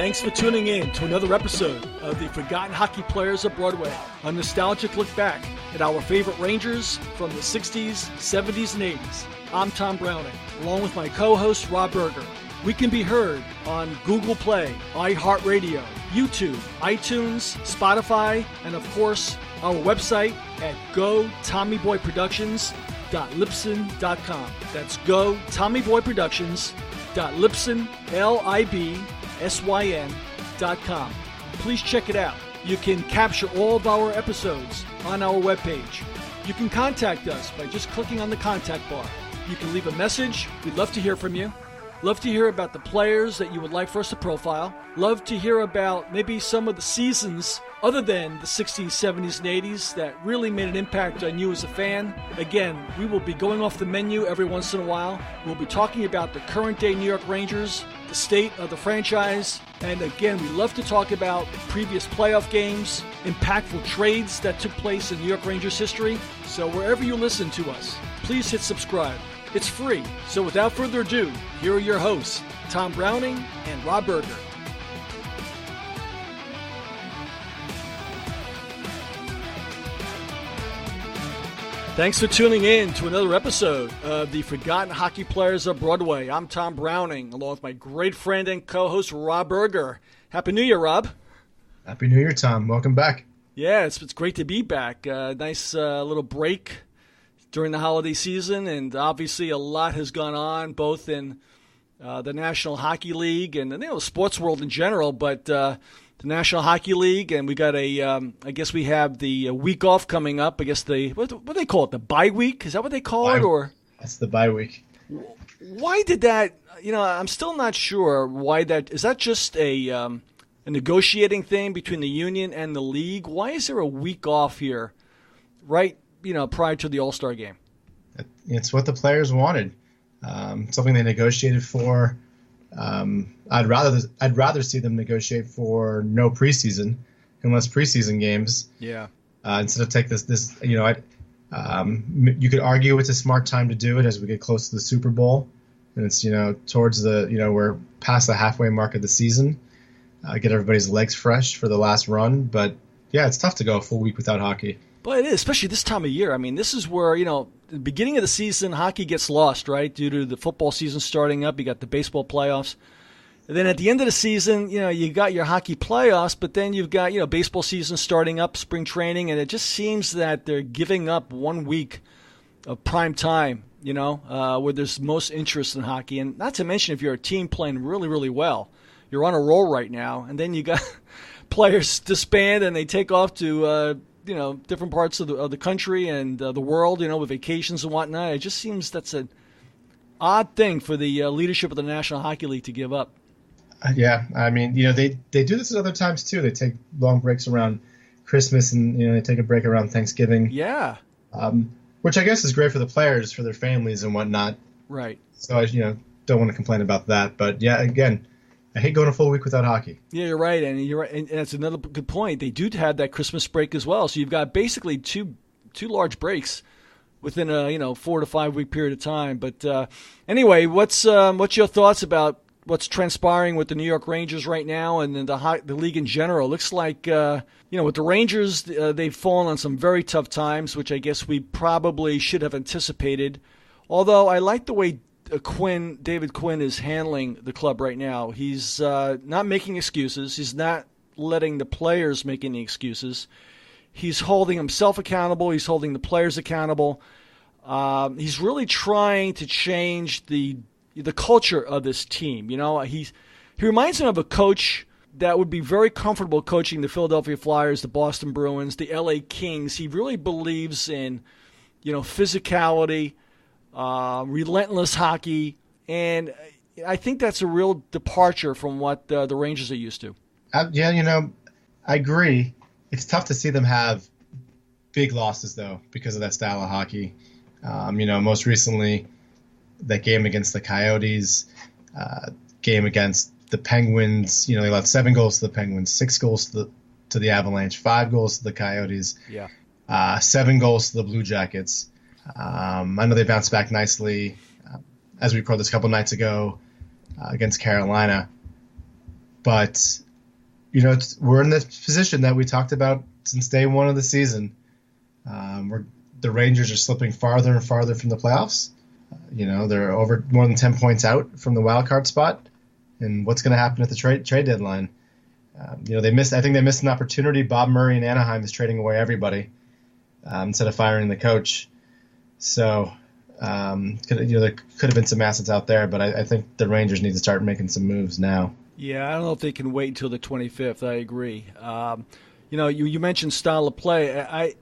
Thanks for tuning in to another episode of the Forgotten Hockey Players of Broadway, a nostalgic look back at our favorite Rangers from the 60s, 70s, and 80s. I'm Tom Browning, along with my co-host Rob Berger. We can be heard on Google Play, iHeartRadio, YouTube, iTunes, Spotify, and of course, our website at gotommyboyproductions.libsyn.com. That's gotommyboyproductions.libsyn.com. Please check it out. You can capture all of our episodes on our webpage. You can contact us by just clicking on the contact bar. You can leave a message. We'd love to hear from you. Love to hear about the players that you would like for us to profile. Love to hear about maybe some of the seasons other than the 60s, 70s, and 80s that really made an impact on you as a fan. Again, we will be going off the menu every once in a while. We'll be talking about the current day New York Rangers, the state of the franchise, and again, we love to talk about previous playoff games, impactful trades that took place in New York Rangers history. So wherever you listen to us, please hit subscribe. It's free. So without further ado, here are your hosts, Tom Browning and Rob Berger. Thanks for tuning in to another episode of the Forgotten Hockey Players of Broadway. I'm Tom Browning, along with my great friend and co-host Rob Berger. Happy New Year, Rob. Happy New Year, Tom. Welcome back. Yeah, it's great to be back. Nice little break during the holiday season, and obviously a lot has gone on both in the National Hockey League and the sports world in general, but the National Hockey League, and we got I guess we have the week off coming up. I guess what do they call it, the bye week? Is that what they call it? Or that's the bye week. Why did that, I'm still not sure why that, is that just a negotiating thing between the union and the league? Why is there a week off here, right? Prior to the All-Star game. It's what the players wanted. Something they negotiated for. I'd rather see them negotiate for no preseason, unless preseason games. Yeah. Instead of take this. You could argue it's a smart time to do it as we get close to the Super Bowl, and it's towards the we're past the halfway mark of the season. Get everybody's legs fresh for the last run, but yeah, it's tough to go a full week without hockey. Well, it is, especially this time of year. I mean, this is where, the beginning of the season, hockey gets lost, right, due to the football season starting up. You got the baseball playoffs. And then at the end of the season, you got your hockey playoffs, but then you've got, baseball season starting up, spring training, and it just seems that they're giving up 1 week of prime time, where there's most interest in hockey. And not to mention if you're a team playing really, really well, you're on a roll right now, and then you got players disband and they take off to different parts of the country and the world, with vacations and whatnot. It just seems that's an odd thing for the leadership of the National Hockey League to give up. Yeah, I mean, they do this at other times too. They take long breaks around Christmas and they take a break around Thanksgiving. Yeah. Which I guess is great for the players, for their families and whatnot. Right. So I don't want to complain about that, but yeah, again, I hate going a full week without hockey. Yeah, you're right, and that's another good point. They do have that Christmas break as well, so you've got basically two large breaks within a 4 to 5 week period of time. But anyway, what's your thoughts about what's transpiring with the New York Rangers right now and the league in general? Looks like with the Rangers, they've fallen on some very tough times, which I guess we probably should have anticipated. Although I like the way David Quinn is handling the club right now. He's not making excuses. He's not letting the players make any excuses. He's holding himself accountable. He's holding the players accountable. He's really trying to change the culture of this team. He reminds me of a coach that would be very comfortable coaching the Philadelphia Flyers, the Boston Bruins, the LA Kings. He really believes in, physicality, relentless hockey, and I think that's a real departure from what the Rangers are used to. I agree. It's tough to see them have big losses, though, because of that style of hockey. Most recently, that game against the Coyotes, game against the Penguins, they allowed 7 goals to the Penguins, 6 goals to the Avalanche, 5 goals to the Coyotes, 7 goals to the Blue Jackets. I know they bounced back nicely as we recorded this a couple nights ago against Carolina. But we're in this position that we talked about since day one of the season. Where the Rangers are slipping farther and farther from the playoffs. They're over more than 10 points out from the wild card spot. And what's going to happen at the trade deadline? I think they missed an opportunity. Bob Murray in Anaheim is trading away everybody instead of firing the coach. So there could have been some assets out there, but I think the Rangers need to start making some moves now. Yeah, I don't know if they can wait until the 25th. I agree. You mentioned style of play.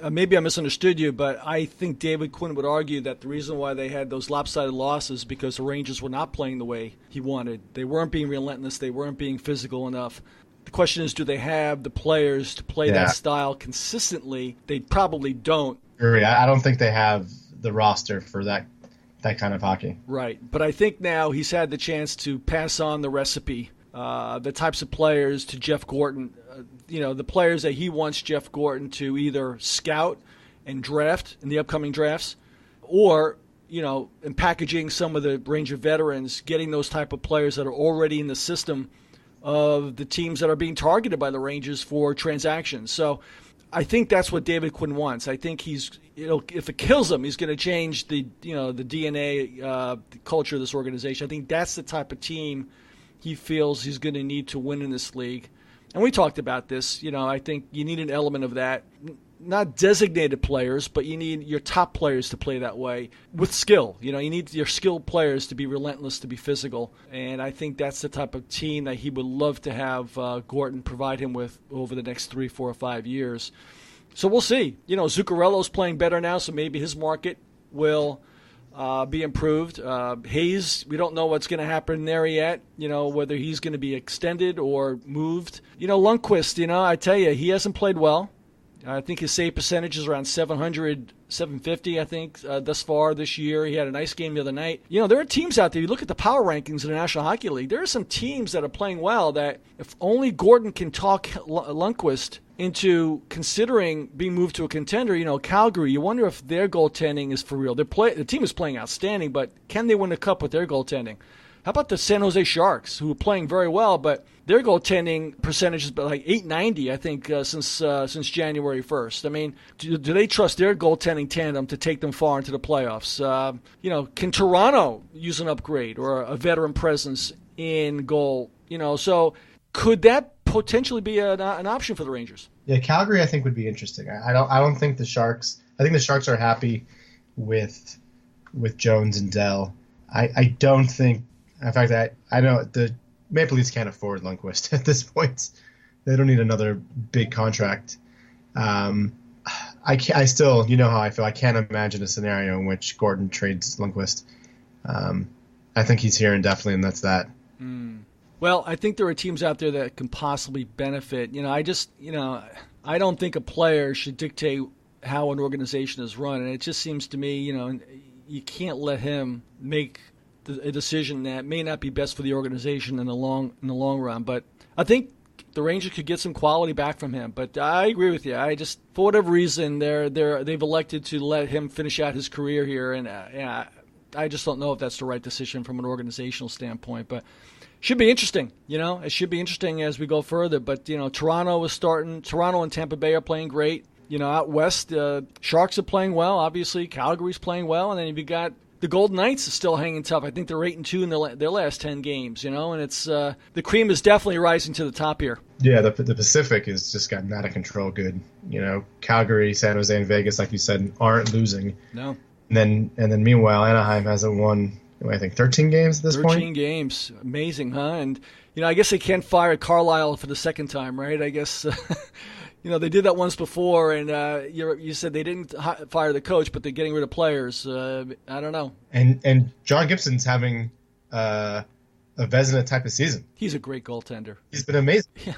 Maybe I misunderstood you, but I think David Quinn would argue that the reason why they had those lopsided losses because the Rangers were not playing the way he wanted. They weren't being relentless. They weren't being physical enough. The question is, do they have the players to play that style consistently? They probably don't. I don't think they have the roster for that kind of hockey. Right. But I think now he's had the chance to pass on the recipe, the types of players to Jeff Gorton. The players that he wants Jeff Gorton to either scout and draft in the upcoming drafts or, in packaging some of the Ranger veterans, getting those type of players that are already in the system of the teams that are being targeted by the Rangers for transactions. So I think that's what David Quinn wants. I think if it kills him, he's going to change the DNA, the culture of this organization. I think that's the type of team he feels he's going to need to win in this league. And we talked about this. I think you need an element of that. Not designated players, but you need your top players to play that way with skill. You need your skilled players to be relentless, to be physical. And I think that's the type of team that he would love to have Gorton provide him with over the next 3, 4, or 5 years. So we'll see. Zuccarello's playing better now, so maybe his market will be improved. Hayes, we don't know what's going to happen there yet, whether he's going to be extended or moved. Lundqvist, I tell you, he hasn't played well. I think his save percentage is around 700, 750, I think, thus far this year. He had a nice game the other night. There are teams out there, you look at the power rankings in the National Hockey League, there are some teams that are playing well that if only Gorton can talk Lundqvist into considering being moved to a contender, Calgary, you wonder if their goaltending is for real. The team is playing outstanding, but can they win the cup with their goaltending? How about the San Jose Sharks, who are playing very well, but their goaltending percentage is like .890, I think, since January 1st. I mean, do they trust their goaltending tandem to take them far into the playoffs? Can Toronto use an upgrade or a veteran presence in goal? So could that potentially be an option for the Rangers? Yeah, Calgary, I think, would be interesting. I don't think the Sharks. I think the Sharks are happy with Jones and Dell. I don't think. In fact, I know the Maple Leafs can't afford Lundqvist at this point. They don't need another big contract. I still, how I feel. I can't imagine a scenario in which Gorton trades Lundqvist. I think he's here indefinitely, and that's that. Well, I think there are teams out there that can possibly benefit. I don't think a player should dictate how an organization is run, and it just seems to me, you can't let him make a decision that may not be best for the organization in the long run. But I think the Rangers could get some quality back from him. But I agree with you. I just, for whatever reason, they've elected to let him finish out his career here, and I just don't know if that's the right decision from an organizational standpoint. But should be interesting. It should be interesting as we go further. But Toronto is starting. Toronto and Tampa Bay are playing great. Out west, Sharks are playing well. Obviously, Calgary's playing well, and then you've got the Golden Knights is still hanging tough. I think they're 8-2 in their last 10 games, and it's the cream is definitely rising to the top here. Yeah, the Pacific has just gotten out of control good. Calgary, San Jose, and Vegas, like you said, aren't losing. No. And then meanwhile, Anaheim hasn't won, I think, 13 games at this point? 13 games. Amazing, huh? And, I guess they can't fire Carlisle for the second time, right? I guess they did that once before, and you said they didn't fire the coach, but they're getting rid of players. I don't know. And John Gibson's having a Vezina type of season. He's a great goaltender. He's been amazing. Yeah.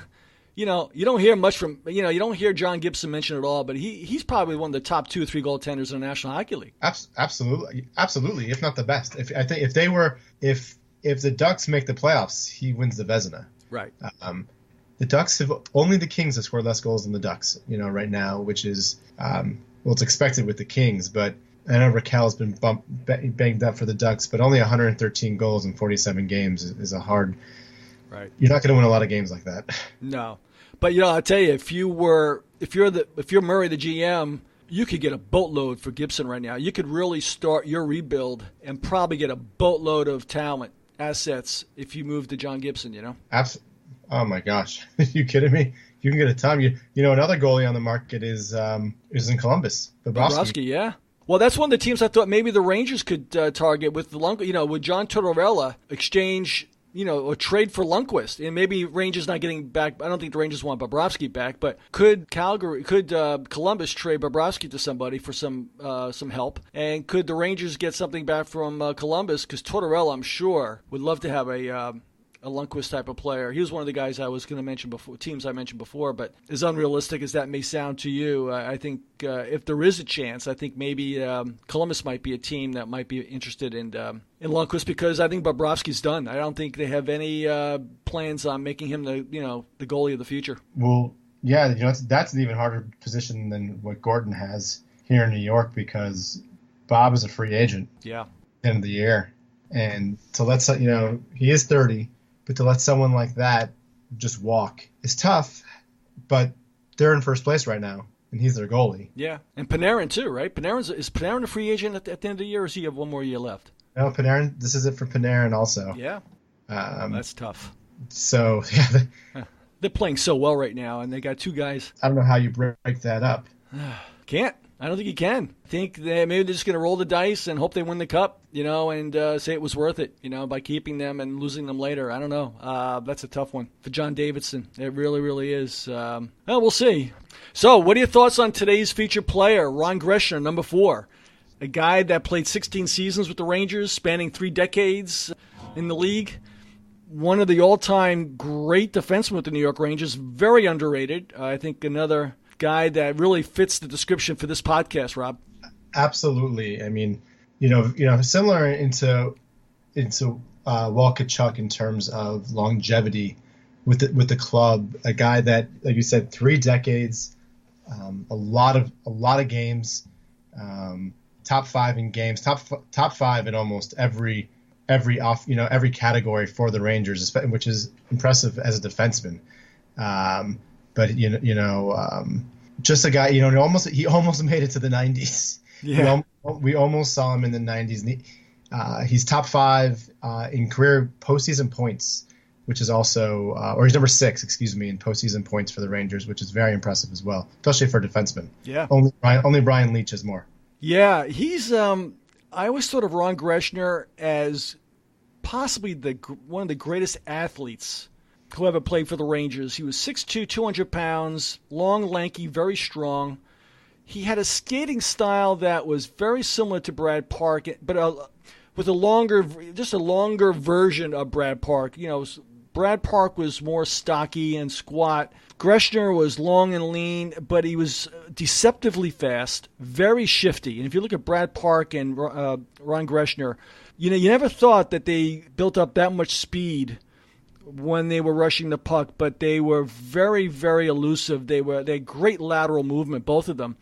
You don't hear much from, you don't hear John Gibson mentioned at all, but he's probably one of the top 2 or 3 goaltenders in the National Hockey League. Absolutely, if not the best. If the Ducks make the playoffs, he wins the Vezina. Right. The Ducks only the Kings have scored less goals than the Ducks, right now, which is, it's expected with the Kings, but I know Raquel's been banged up for the Ducks, but only 113 goals in 47 games is a hard Right. You're not going to win a lot of games like that. No. But, I'll tell you, if you're Murray, the GM, you could get a boatload for Gibson right now. You could really start your rebuild and probably get a boatload of talent, assets, if you move to John Gibson, Oh my gosh, are you kidding me? You can get a ton. Another goalie on the market is in Columbus, Bobrovsky. Yeah. Well, that's one of the teams I thought maybe the Rangers could target with with John Tortorella, exchange, or trade for Lundqvist, and maybe Rangers not getting back. I don't think the Rangers want Bobrovsky back, but could Columbus trade Bobrovsky to somebody for some help, and could the Rangers get something back from Columbus? Because Tortorella, I'm sure, would love to have a Lundqvist type of player. He was one of the guys I was going to mention before, teams I mentioned before, but as unrealistic as that may sound to you, I think if there is a chance, I think maybe Columbus might be a team that might be interested in Lundqvist, because I think Bobrovsky's done. I don't think they have any plans on making him the goalie of the future. Well, yeah, that's an even harder position than what Gordon has here in New York, because Bob is a free agent. Yeah. End of the year. And to let he is 30, but to let someone like that just walk is tough. But they're in first place right now, and he's their goalie. Yeah, and Panarin too, right? Is Panarin a free agent at the end of the year, or does he have one more year left? No, Panarin. This is it for Panarin also. Yeah, that's tough. So yeah, they're playing so well right now, and they got two guys. I don't know how you break that up. Can't. I don't think you can. I think maybe they're just going to roll the dice and hope they win the cup, and say it was worth it, by keeping them and losing them later. I don't know. That's a tough one for John Davidson. It really, really is. Well, we'll see. So what are your thoughts on today's featured player, Ron Greshner, number 4? A guy that played 16 seasons with the Rangers, spanning 3 decades in the league. One of the all-time great defensemen with the New York Rangers. Very underrated. I think another guy that really fits the description for this podcast, Rob. Absolutely. I mean, similar into Walkachuk in terms of longevity with the club. A guy that, like you said, 3 decades, a lot of games, top 5 in games, top 5 in almost every category for the Rangers, which is impressive as a defenseman. But just a guy, he almost made it to the 90s. Yeah. We almost saw him in the 90s. He's top 5 in career postseason points, which is also, or he's number 6, in postseason points for the Rangers, which is very impressive as well, especially for a defenseman. Yeah. Only Brian Leetch has more. Yeah, he's. I always thought of Ron Greshner as possibly one of the greatest athletes who ever played for the Rangers. He was 6'2", 200 pounds, long, lanky, very strong. He had a skating style that was very similar to Brad Park, but with a longer version of Brad Park. Brad Park was more stocky and squat. Greshner was long and lean, but he was deceptively fast, very shifty. And if you look at Brad Park and Ron Greshner, you never thought that they built up that much speed when they were rushing the puck, but they were very, very elusive. They had great lateral movement, both of them,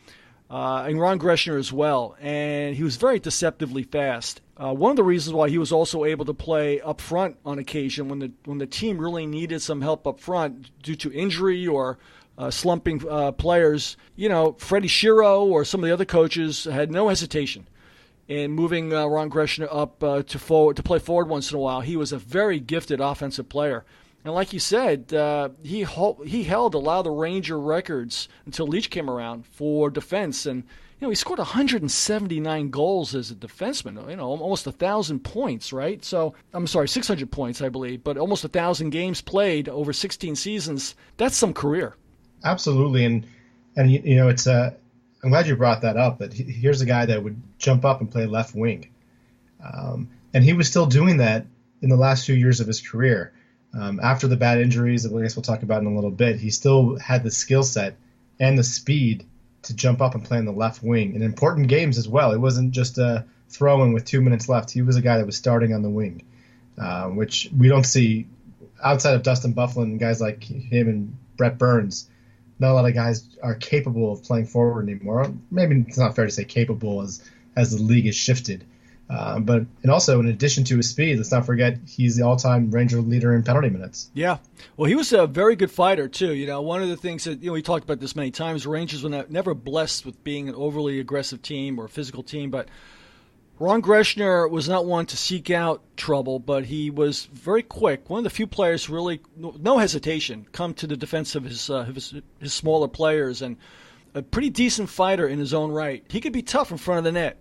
and Ron Greshner as well. And he was very deceptively fast. One of the reasons why he was also able to play up front on occasion when the team really needed some help up front due to injury or slumping players, Freddie Shiro or some of the other coaches had no hesitation in moving Ron Greshner up to play forward once in a while. He was a very gifted offensive player. And like you said, he held a lot of the Ranger records until Leetch came around for defense. And, he scored 179 goals as a defenseman, almost 1,000 points, right? So, I'm sorry, 600 points, I believe, but almost 1,000 games played over 16 seasons. That's some career. Absolutely. And it's I'm glad you brought that up, that here's a guy that would jump up and play left wing. And he was still doing that in the last few years of his career. After the bad injuries, I guess we'll talk about in a little bit, he still had the skill set and the speed to jump up and play in the left wing in important games as well. It wasn't just a throw-in with 2 minutes left. He was a guy that was starting on the wing, which we don't see outside of Dustin Byfuglien and guys like him and Brett Burns. Not a lot of guys are capable of playing forward anymore. Maybe it's not fair to say capable as the league has shifted. And also, in addition to his speed, let's not forget he's the all-time Ranger leader in penalty minutes. Yeah. Well, he was a very good fighter, too. One of the things that, we talked about this many times, the Rangers were never blessed with being an overly aggressive team or a physical team, but Ron Greshner was not one to seek out trouble, but he was very quick. One of the few players who really, no hesitation, come to the defense of his smaller players, and a pretty decent fighter in his own right. He could be tough in front of the net.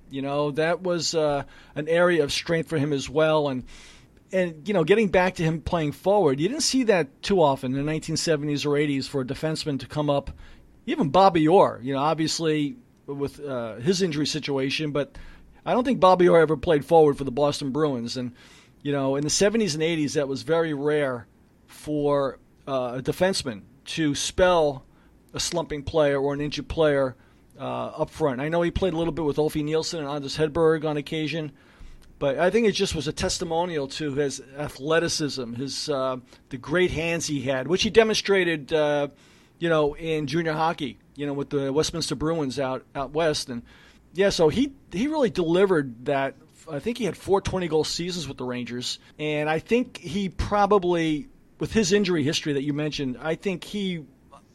That was an area of strength for him as well. And getting back to him playing forward, you didn't see that too often in the 1970s or 80s for a defenseman to come up. Even Bobby Orr, obviously with his injury situation, but I don't think Bobby Orr ever played forward for the Boston Bruins. And, in the 70s and 80s, that was very rare for a defenseman to spell a slumping player or an injured player up front. I know he played a little bit with Ulf Nielsen and Anders Hedberg on occasion, but I think it just was a testimonial to his athleticism, his the great hands he had, which he demonstrated, in junior hockey, with the Westminster Bruins out west. And yeah, so he really delivered that. I think he had 4 20-goal seasons with the Rangers, and I think he probably, with his injury history that you mentioned, I think he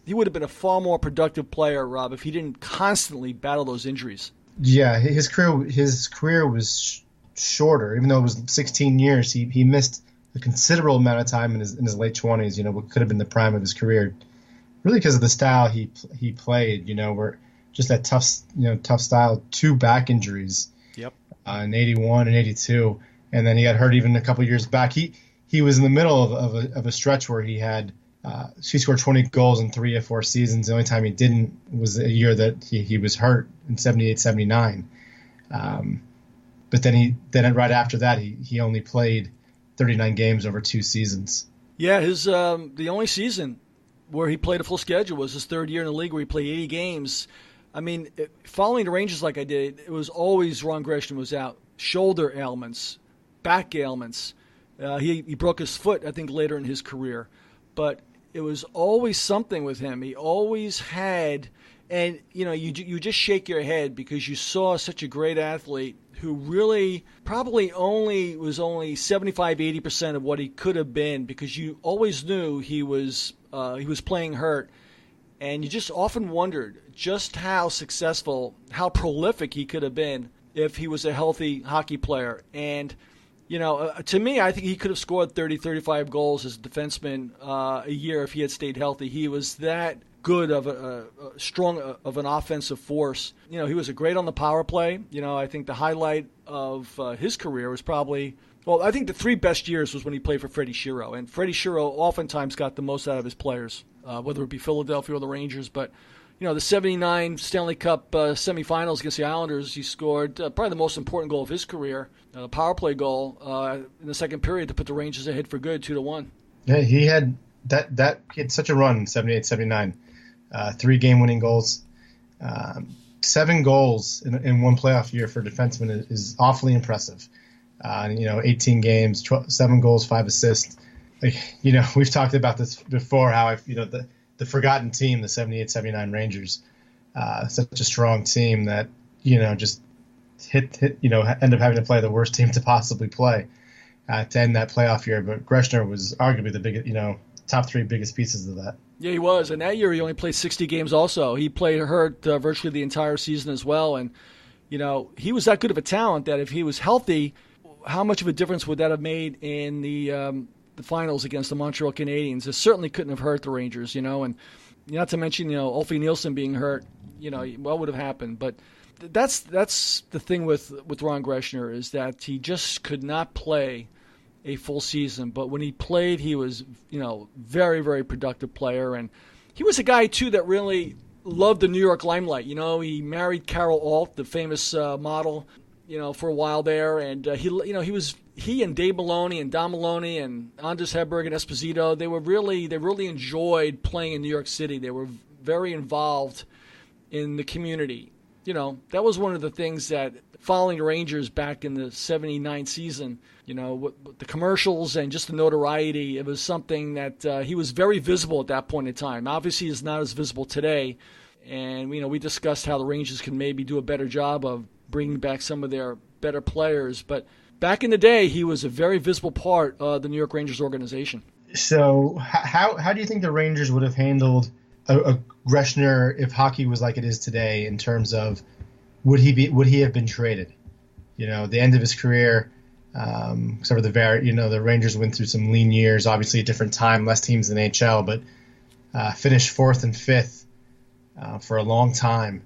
would have been a far more productive player, Rob, if he didn't constantly battle those injuries. Yeah, his career was shorter, even though it was 16 years. He missed a considerable amount of time in his late 20s. What could have been the prime of his career, really because of the style he played. Where just that tough style. 2 back injuries. Yep. In 81 and 82, and then he got hurt even a couple years back. He was in the middle of a stretch where he scored 20 goals in 3 or 4 seasons. The only time he didn't was a year that he was hurt in 78, 79. But then right after that, he only played 39 games over 2 seasons. Yeah, his the only season where he played a full schedule was his 3rd year in the league, where he played 80 games. I mean, following the Rangers like I did, it was always Ron Greshner was out. Shoulder ailments, back ailments. He broke his foot, I think, later in his career. But it was always something with him. He always had, and you just shake your head because you saw such a great athlete who really probably was only 75, 80% of what he could have been, because you always knew he was playing hurt. And you just often wondered just how successful, how prolific he could have been if he was a healthy hockey player. And, to me, I think he could have scored 30, 35 goals as a defenseman a year if he had stayed healthy. He was that good of a strong of an offensive force. He was a great on the power play. I think the highlight of his career was probably, well, I think the 3 best years was when he played for Freddie Shero. And Freddie Shero oftentimes got the most out of his players, whether it be Philadelphia or the Rangers. But, the 79 Stanley Cup semifinals against the Islanders, he scored probably the most important goal of his career, a power play goal in the second period to put the Rangers ahead for good, 2-1. Yeah, he had he had such a run in 78, 79. 3 game-winning goals. 7 goals in one playoff year for a defenseman is awfully impressive. 18 games, 7 goals, 5 assists. We've talked about this before, how the forgotten team, the 78, 79 Rangers, such a strong team that, just end up having to play the worst team to possibly play to end that playoff year. But Greshner was arguably the biggest, top 3 biggest pieces of that. Yeah, he was. And that year he only played 60 games also. He played hurt virtually the entire season as well. And, he was that good of a talent that if he was healthy, how much of a difference would that have made in the finals against the Montreal Canadiens? It certainly couldn't have hurt the Rangers, and not to mention, Ulf Nielsen being hurt, what would have happened? But that's the thing with Ron Greshner, is that he just could not play a full season. But when he played, he was, very, very productive player. And he was a guy, too, that really loved the New York limelight. He married Carol Alt, the famous model, for a while there. And he and Dave Maloney and Don Maloney and Anders Hedberg and Esposito, they really enjoyed playing in New York City. They were very involved in the community. That was one of the things that, following the Rangers back in the 79 season, with the commercials and just the notoriety, it was something that he was very visible at that point in time. Obviously, he's not as visible today. And, we discussed how the Rangers can maybe do a better job of bringing back some of their better players. But back in the day, he was a very visible part of the New York Rangers organization. So how do you think the Rangers would have handled a Greshner if hockey was like it is today, in terms of would he have been traded? The end of his career, except for the Rangers went through some lean years, obviously a different time, less teams than NHL, but finished fourth and fifth for a long time.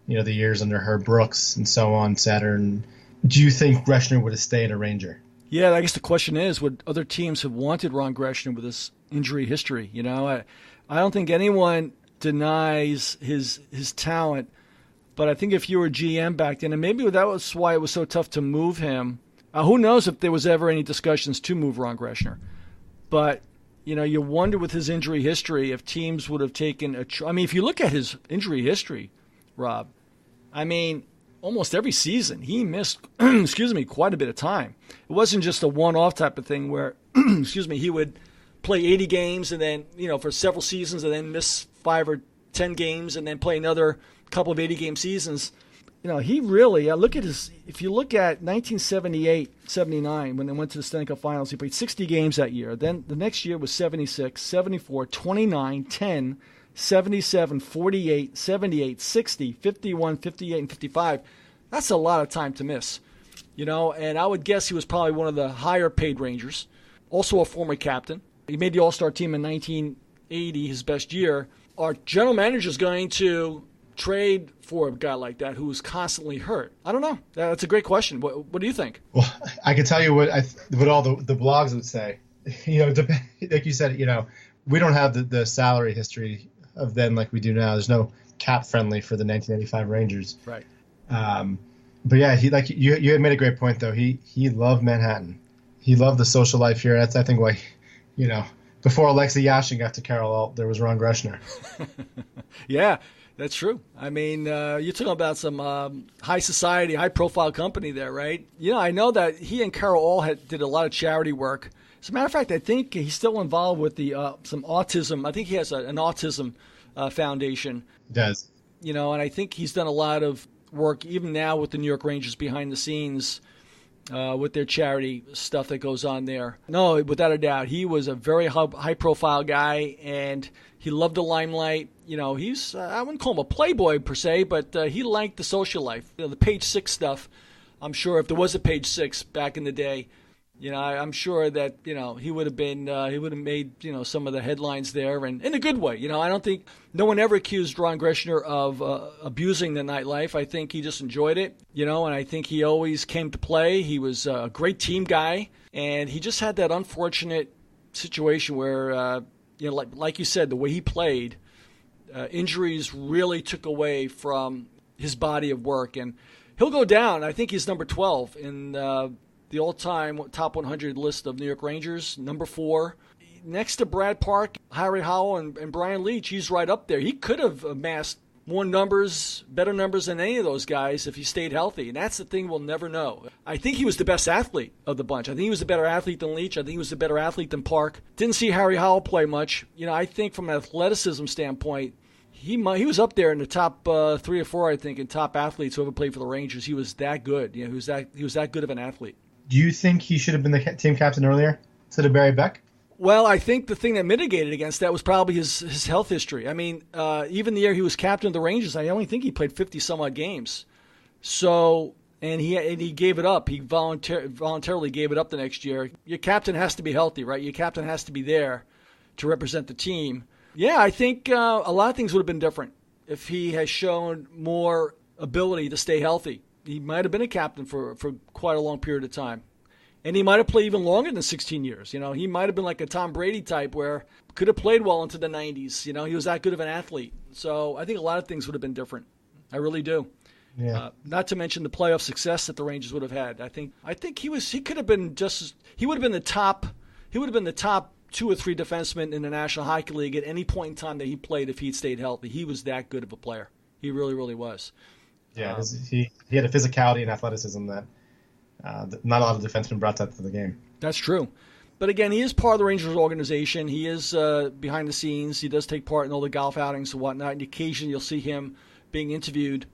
The years under Herb Brooks and so on, Saturn. Do you think Greshner would have stayed a Ranger? Yeah, I guess the question is, would other teams have wanted Ron Greshner with his injury history? I don't think anyone denies his talent, but I think if you were GM back then, and maybe that was why it was so tough to move him. Who knows if there was ever any discussions to move Ron Greshner? But you wonder with his injury history if teams would have taken if you look at his injury history, Rob, almost every season he missed quite a bit of time. It wasn't just a one-off type of thing where he would play 80 games and then for several seasons and then miss 5 or 10 games and then play another couple of 80-game seasons. He really if you look at 1978-79 when they went to the Stanley Cup Finals, he played 60 games that year. Then the next year was 76, 74, 29, 10, 77, 48, 78, 60, 51, 58, and 55. That's a lot of time to miss. And I would guess he was probably one of the higher paid Rangers, also a former captain. He made the All-Star team in 1980, his best year. Our general manager is going to trade for a guy like that who is constantly hurt? I don't know. That's a great question. What do you think? Well, I can tell you what all the blogs would say. Like you said, we don't have the salary history of then like we do now. There's no cap friendly for the 1985 Rangers. Right. But yeah, you had made a great point though. He loved Manhattan. He loved the social life here. That's I think why, before Alexei Yashin got to Carol, there was Ron Greshner. Yeah. That's true. You're talking about some high society, high-profile company there, right? I know that he and Carol all did a lot of charity work. As a matter of fact, I think he's still involved with the some autism. I think he has an autism foundation. He does. And I think he's done a lot of work even now with the New York Rangers behind the scenes with their charity stuff that goes on there. No, without a doubt, he was a very high-profile guy, and he loved the limelight. He's I wouldn't call him a playboy per se, but he liked the social life. The Page Six stuff. I'm sure if there was a Page Six back in the day, I'm sure that he would have been he would have made some of the headlines there, and in a good way. I don't think no one ever accused Ron Greshner of abusing the nightlife. I think he just enjoyed it, and I think he always came to play. He was a great team guy, and he just had that unfortunate situation where like you said, the way he played. Injuries really took away from his body of work, and he'll go down. I think he's number 12 in the all-time top 100 list of New York Rangers, number 4. Next to Brad Park, Harry Howell, and Brian Leetch, he's right up there. He could have amassed better numbers than any of those guys if he stayed healthy, and that's the thing we'll never know. I think he was the best athlete of the bunch. I think he was the better athlete than Leetch. I think he was the better athlete than Park. Didn't see Harry Howell play much. I think from an athleticism standpoint, he was up there in the top 3 or 4, I think, in top athletes who ever played for the Rangers. He was that good. He was that good of an athlete. Do you think he should have been the team captain earlier instead of Barry Beck? Well, I think the thing that mitigated against that was probably his health history. Even the year he was captain of the Rangers, I only think he played 50-some-odd games. So, and he gave it up. He voluntarily gave it up the next year. Your captain has to be healthy, right? Your captain has to be there to represent the team. Yeah, I think a lot of things would have been different if he has shown more ability to stay healthy. He might have been a captain for quite a long period of time. And he might have played even longer than 16 years. He might have been like a Tom Brady type where could have played well into the 90s. He was that good of an athlete. So I think a lot of things would have been different. I really do. Yeah. Not to mention the playoff success that the Rangers would have had. I think he could have been he would have been the top 2 or 3 defensemen in the National Hockey League at any point in time that he played if he'd stayed healthy. He was that good of a player. He really, really was. Yeah, he had a physicality and athleticism that not a lot of defensemen brought that to the game. That's true. But again, he is part of the Rangers organization. He is behind the scenes. He does take part in all the golf outings and whatnot. And occasionally you'll see him being interviewed,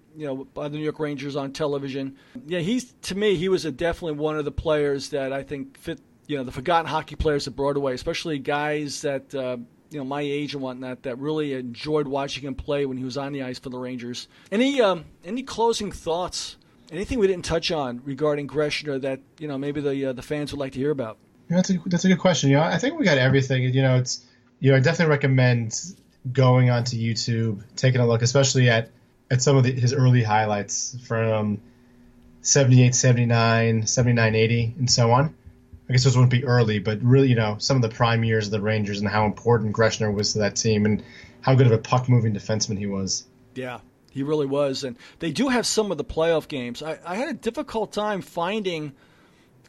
by the New York Rangers on television. Yeah, to me, he was definitely one of the players that I think fit, the forgotten hockey players at Broadway, especially guys that, my age and whatnot, that really enjoyed watching him play when he was on the ice for the Rangers. Any closing thoughts? Anything we didn't touch on regarding Greshner that, maybe the fans would like to hear about? That's a good question. I think we got everything. I definitely recommend going onto YouTube, taking a look, especially at some of his early highlights from 78, 79, 79, 80, and so on. I guess those wouldn't be early, but really, some of the prime years of the Rangers and how important Greshner was to that team and how good of a puck-moving defenseman he was. Yeah, he really was. And they do have some of the playoff games. I had a difficult time finding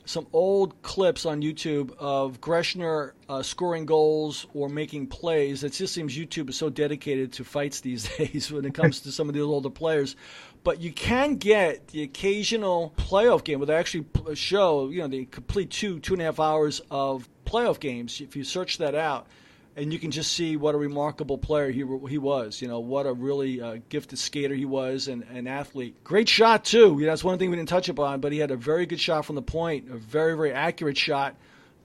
some old clips on YouTube of Greshner scoring goals or making plays. It just seems YouTube is so dedicated to fights these days when it comes to some of the older players. But you can get the occasional playoff game where they actually show, the complete 2.5 hours of playoff games. If you search that out, and you can just see what a remarkable player he was. What a really gifted skater he was and an athlete. Great shot, too. That's one thing we didn't touch upon, but he had a very good shot from the point, a very, very accurate shot,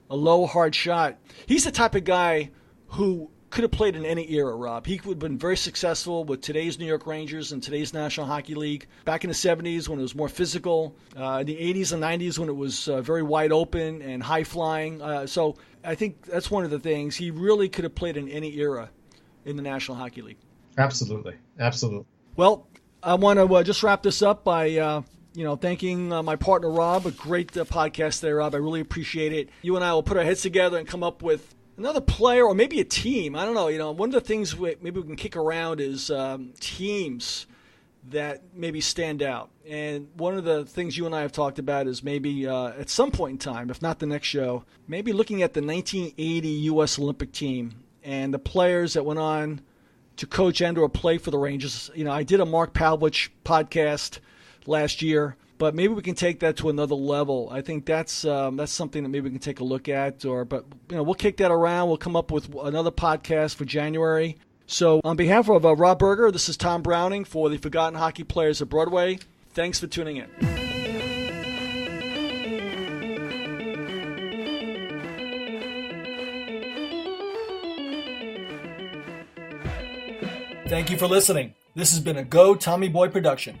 a low, hard shot. He's the type of guy who could have played in any era, Rob. He would have been very successful with today's New York Rangers and today's National Hockey League. Back in the 70s when it was more physical, in the 80s and 90s when it was very wide open and high-flying. So I think that's one of the things. He really could have played in any era in the National Hockey League. Absolutely. Well, I want to just wrap this up by thanking my partner, Rob. A great podcast there, Rob. I really appreciate it. You and I will put our heads together and come up with another player or maybe a team. I don't know. One of the things maybe we can kick around is teams that maybe stand out. And one of the things you and I have talked about is maybe at some point in time, if not the next show, maybe looking at the 1980 U.S. Olympic team and the players that went on to coach and or play for the Rangers. I did a Mark Pavlich podcast last year, but maybe we can take that to another level. I think that's something that maybe we can take a look at. But we'll kick that around. We'll come up with another podcast for January. So on behalf of Rob Berger, this is Tom Browning for the Forgotten Hockey Players of Broadway. Thanks for tuning in. Thank you for listening. This has been a Go Tommy Boy production.